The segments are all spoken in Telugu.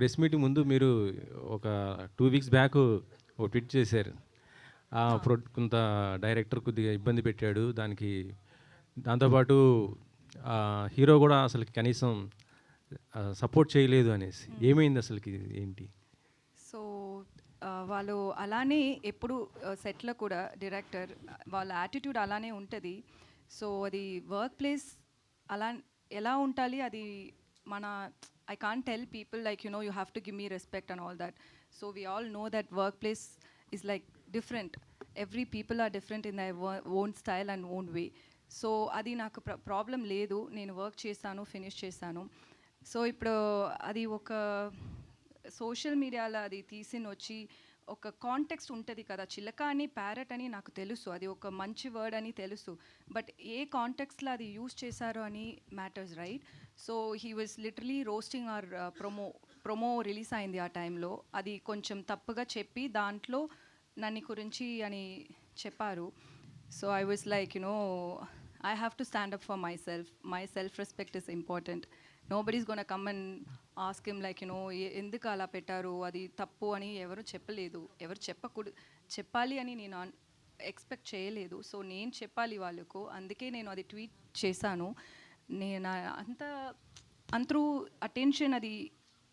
ప్రెస్ మీట్ ముందు మీరు ఒక 2 వీక్స్ బ్యాక్ ఒక ట్వీట్ చేశారు. కొంత డైరెక్టర్ కొద్దిగా ఇబ్బంది పెట్టాడు. దాంతోపాటు హీరో కూడా అసలు కనీసం సపోర్ట్ చేయలేదు అనేసి. ఏమైంది అసలుకి ఏంటి? సో వాళ్ళు అలానే ఎప్పుడు సెట్లో కూడా డైరెక్టర్ వాళ్ళ యాటిట్యూడ్ అలానే ఉంటుంది. సో అది వర్క్ ప్లేస్ అలా ఎలా ఉండాలి అది మన I can't tell people like, you know, you have to give me respect and all that. So we all know that workplace is like different. Every people are different in their own style and own way. So అది నాకు ప్రాబ్లం లేదు, నేను వర్క్ చేశాను, ఫినిష్ చేశాను. సో ఇప్పుడు అది ఒక సోషల్ మీడియాలో అది తీసిన వచ్చి ఒక కాంటెక్స్ట్ ఉంటుంది కదా, చిలక అని ప్యారెట్ అని నాకు తెలుసు, అది ఒక మంచి వర్డ్ అని తెలుసు, బట్ ఏ కాంటెక్స్ట్లో అది యూజ్ చేశారో అని matters, right? So he was literally roasting or promo release అయింది ఆ టైంలో, అది కొంచెం తప్పుగా చెప్పి దాంట్లో నన్ను గురించి అని చెప్పారు. So I was like, you no, I have to stand up for myself. My self-respect is important. Nobody's going to come and ask him like, you know, ఎందుకు అలా పెట్టారు, అది తప్పు అని ఎవరు చెప్పలేదు, ఎవరు చెప్పాలి అని నేను ఎక్స్పెక్ట్ చేయలేదు. సో నేను చెప్పాలి వాళ్ళకు, అందుకే నేను అది ట్వీట్ చేశాను. నేను అంతరూ అటెన్షన్ అది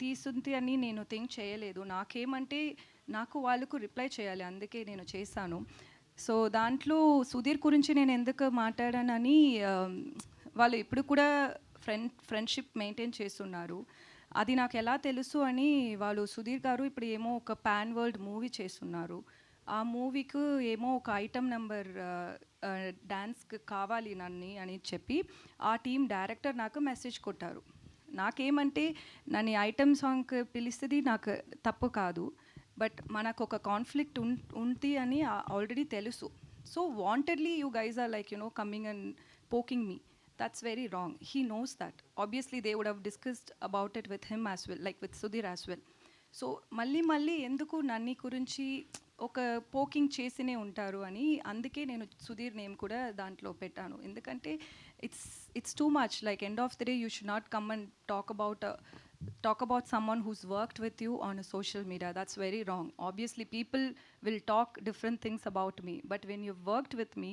తీసుంది అని నేను థింక్ చేయలేదు. నాకేమంటే నాకు వాళ్ళకు రిప్లై చేయాలి, అందుకే నేను చేశాను. సో దాంట్లో సుధీర్ గురించి నేను ఎందుకు మాట్లాడానని, వాళ్ళు ఇప్పుడు కూడా ఫ్రెండ్షిప్ మెయింటైన్ చేస్తున్నారు. అది నాకు ఎలా తెలుసు అని, వాళ్ళు సుధీర్ గారు ఇప్పుడు ఏమో ఒక పాన్ వరల్డ్ మూవీ చేస్తున్నారు. ఆ మూవీకి ఏమో ఒక ఐటమ్ నెంబర్ డ్యాన్స్కి కావాలి నన్ను అని చెప్పి ఆ టీం డైరెక్టర్ నాకు మెసేజ్ కొట్టారు. నాకేమంటే నన్ను ఐటమ్ సాంగ్కి పిలుస్తుంది నాకు తప్పు కాదు, బట్ మనకు ఒక కాన్ఫ్లిక్ట్ ఉంది అని ఆల్రెడీ తెలుసు. So wantedly you guys are like, you know, coming and poking me. That's very wrong. He knows that. Obviously, they would have discussed about it with him as well, like with Sudhir as well. So, మళ్ళీ ఎందుకు నన్ని గురించి ఒక పోకింగ్ చేసినే ఉంటారు అని, అందుకే నేను సుధీర్ నేమ్ కూడా దాంట్లో పెట్టాను. ఎందుకంటే it's too much. Like end of the day you should not come and talk about someone who's worked with you on a social media. That's very wrong. Obviously, people will talk different things about me, but when you've worked with me,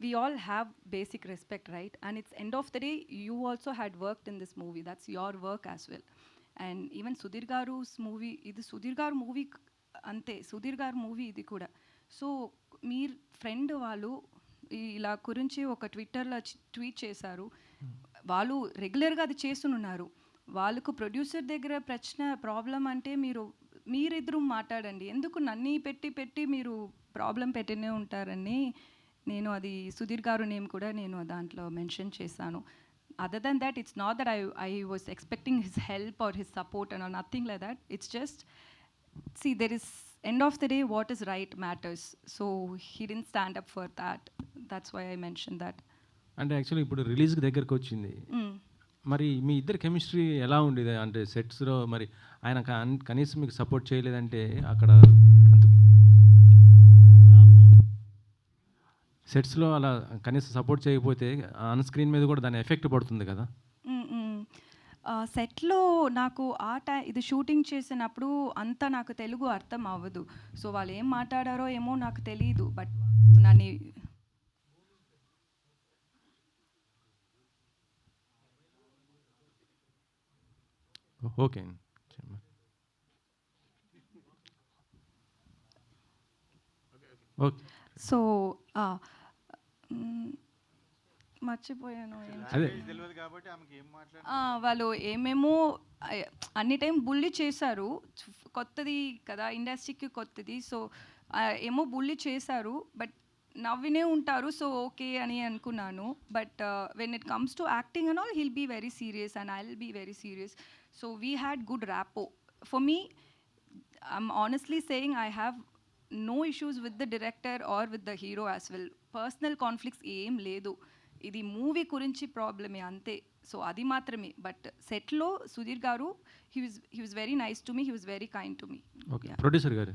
we all have basic respect, right? And it's end of the day, you also had worked in this movie. That's your work as well. And even Sudhir Garu's movie, ఇది సుధీర్ గారు మూవీ అంతే, సుధీర్ గారు మూవీ ఇది కూడా. సో మీ ఫ్రెండ్ వాళ్ళు ఇలా గురించి ఒక ట్విట్టర్లో ట్వీట్ చేశారు. వాళ్ళు రెగ్యులర్గా అది చేస్తున్నారు. వాళ్ళకు ప్రొడ్యూసర్ దగ్గర ప్రాబ్లం అంటే మీరిద్దరూ మాట్లాడండి, ఎందుకు నన్ను పెట్టి మీరు ప్రాబ్లం పెట్టినే ఉంటారని నేను అది సుధీర్ గారు నేమ్ కూడా నేను దాంట్లో మెన్షన్ చేశాను. Other than that, it's not that I was expecting his help or his support and nothing like that. It's just see, there is end of the day what is right matters. So he didn't stand up for that. That's why I mentioned that. అంటే యాక్చువల్లీ ఇప్పుడు రిలీజ్కి దగ్గరకు వచ్చింది, మరి మీ ఇద్దరు కెమిస్ట్రీ ఎలా ఉండేది? అంటే సెట్స్లో మరి ఆయన కనీసం మీకు సపోర్ట్ చేయలేదంటే అక్కడ సెట్స్లో అలా కనీసం సపోర్ట్ చేయకపోతే ఆన్ స్క్రీన్ మీద కూడా దాని ఎఫెక్ట్ పడుతుంది కదా. సెట్లో నాకు ఇది షూటింగ్ చేసినప్పుడు అంతా నాకు తెలుగు అర్థం అవ్వదు. సో వాళ్ళు ఏం మాట్లాడారో ఏమో నాకు తెలియదు, బట్ నన్ను ఓకే. ఓకే. సో మర్చిపోయాను. వాళ్ళు ఏమేమో అన్ని టైం బుల్లి చేశారు, కొత్తది కదా, ఇండస్ట్రీకి కొత్తది. సో ఏమో బుల్లి చేశారు, బట్ నవ్వినే ఉంటారు. సో ఓకే అని అనుకున్నాను. But when it comes to acting and all, he'll be very serious and I will be very serious. So we had good rapport. For me, I'm honestly saying, I have no issues with the director or with the hero as well. Personal conflicts ఏం లేదు, ఇది మూవీ గురించి ప్రాబ్లమే అంతే. సో అది మాత్రమే. బట్ సెట్లో సుధీర్ గారు, he was very nice to me, he was very kind to me. Okay. Producer గారు